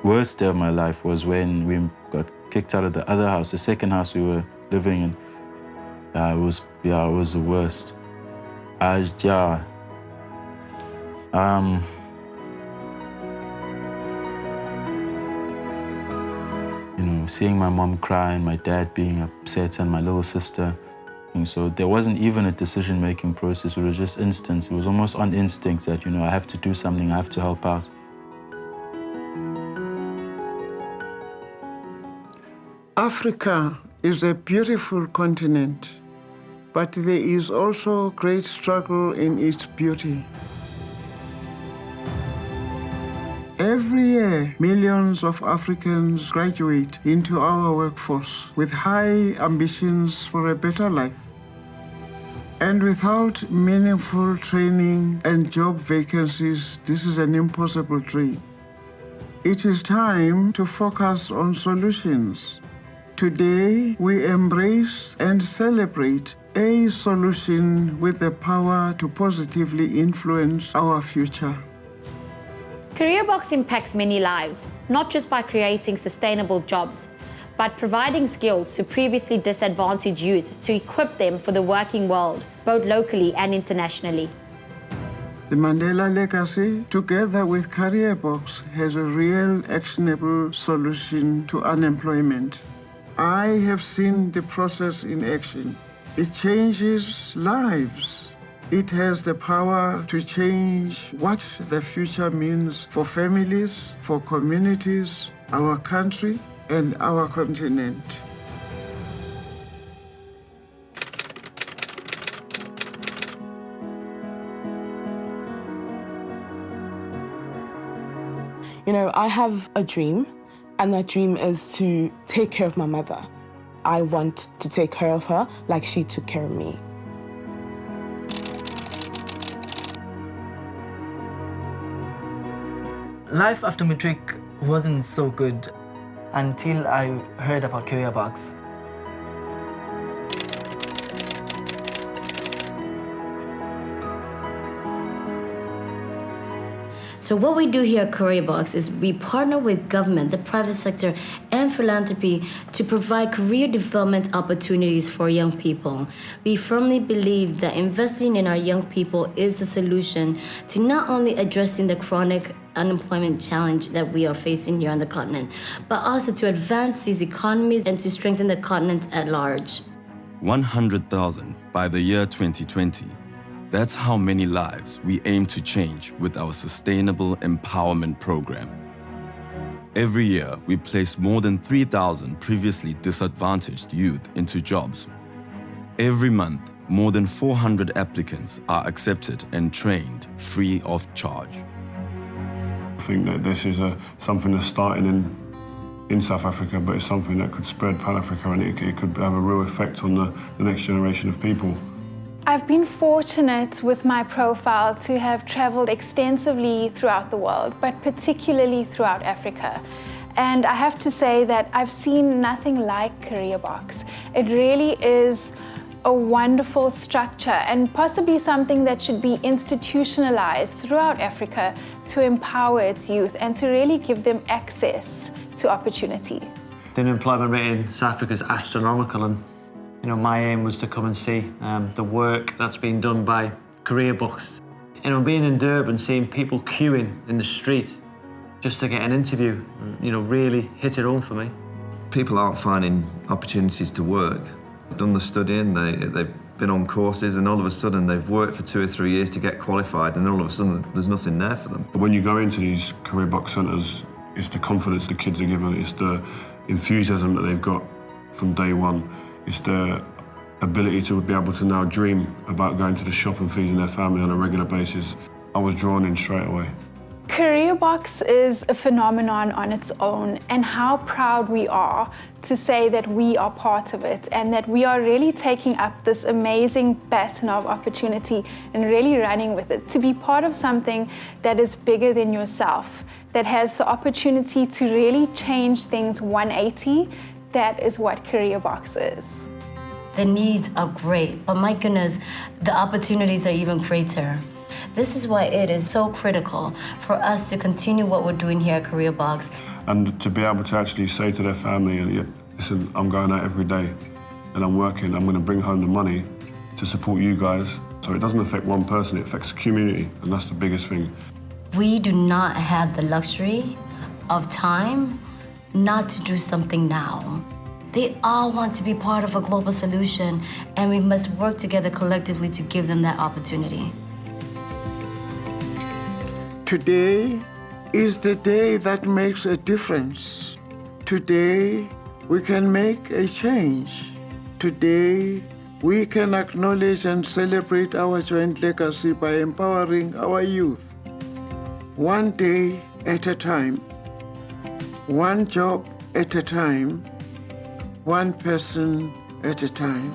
worst day of my life was when we got kicked out of the other house, the second house we were living in. It was the worst. You know, seeing my mom cry and my dad being upset and my little sister. And so there wasn't even a decision-making process. It was just instant. It was almost on instinct that, you know, I have to do something, I have to help out. Africa is a beautiful continent, but there is also great struggle in its beauty. Every year, millions of Africans graduate into our workforce with high ambitions for a better life. And without meaningful training and job vacancies, this is an impossible dream. It is time to focus on solutions. Today, we embrace and celebrate a solution with the power to positively influence our future. Careerbox impacts many lives, not just by creating sustainable jobs, but providing skills to previously disadvantaged youth to equip them for the working world, both locally and internationally. The Mandela legacy, together with Careerbox, has a real actionable solution to unemployment. I have seen the process in action. It changes lives. It has the power to change what the future means for families, for communities, our country, and our continent. You know, I have a dream, and that dream is to take care of my mother. I want to take care of her like she took care of me. Life after matric wasn't so good until I heard about Careerbox. So what we do here at Careerbox is we partner with government, the private sector, and philanthropy to provide career development opportunities for young people. We firmly believe that investing in our young people is the solution to not only addressing the chronic unemployment challenge that we are facing here on the continent, but also to advance these economies and to strengthen the continent at large. 100,000 by the year 2020. That's how many lives we aim to change with our Sustainable Empowerment Program. Every year, we place more than 3,000 previously disadvantaged youth into jobs. Every month, more than 400 applicants are accepted and trained free of charge. I think that this is something that's starting in South Africa, but it's something that could spread pan-Africa, and it could have a real effect on the next generation of people. I've been fortunate with my profile to have traveled extensively throughout the world, but particularly throughout Africa. And I have to say that I've seen nothing like Careerbox. It really is a wonderful structure and possibly something that should be institutionalized throughout Africa to empower its youth and to really give them access to opportunity. The unemployment rate in South Africa is astronomical, and you know, my aim was to come and see the work that's been done by Careerbox. You know, being in Durban, seeing people queuing in the street just to get an interview, you know, really hit it home for me. People aren't finding opportunities to work. They've done the studying, they've been on courses, and all of a sudden they've worked for 2 or 3 years to get qualified, and all of a sudden there's nothing there for them. When you go into these Careerbox centres, it's the confidence the kids are given, it's the enthusiasm that they've got from day one. It's the ability to be able to now dream about going to the shop and feeding their family on a regular basis. I was drawn in straight away. Careerbox is a phenomenon on its own, and how proud we are to say that we are part of it and that we are really taking up this amazing baton of opportunity and really running with it, to be part of something that is bigger than yourself, that has the opportunity to really change things 180. That is what Careerbox is. The needs are great, but my goodness, the opportunities are even greater. This is why it is so critical for us to continue what we're doing here at Careerbox. And to be able to actually say to their family, yeah, listen, I'm going out every day and I'm working, I'm going to bring home the money to support you guys. So it doesn't affect one person, it affects the community, and that's the biggest thing. We do not have the luxury of time not to do something now. They all want to be part of a global solution, and we must work together collectively to give them that opportunity. Today is the day that makes a difference. Today, we can make a change. Today, we can acknowledge and celebrate our joint legacy by empowering our youth. One day at a time, one job at a time, one person at a time.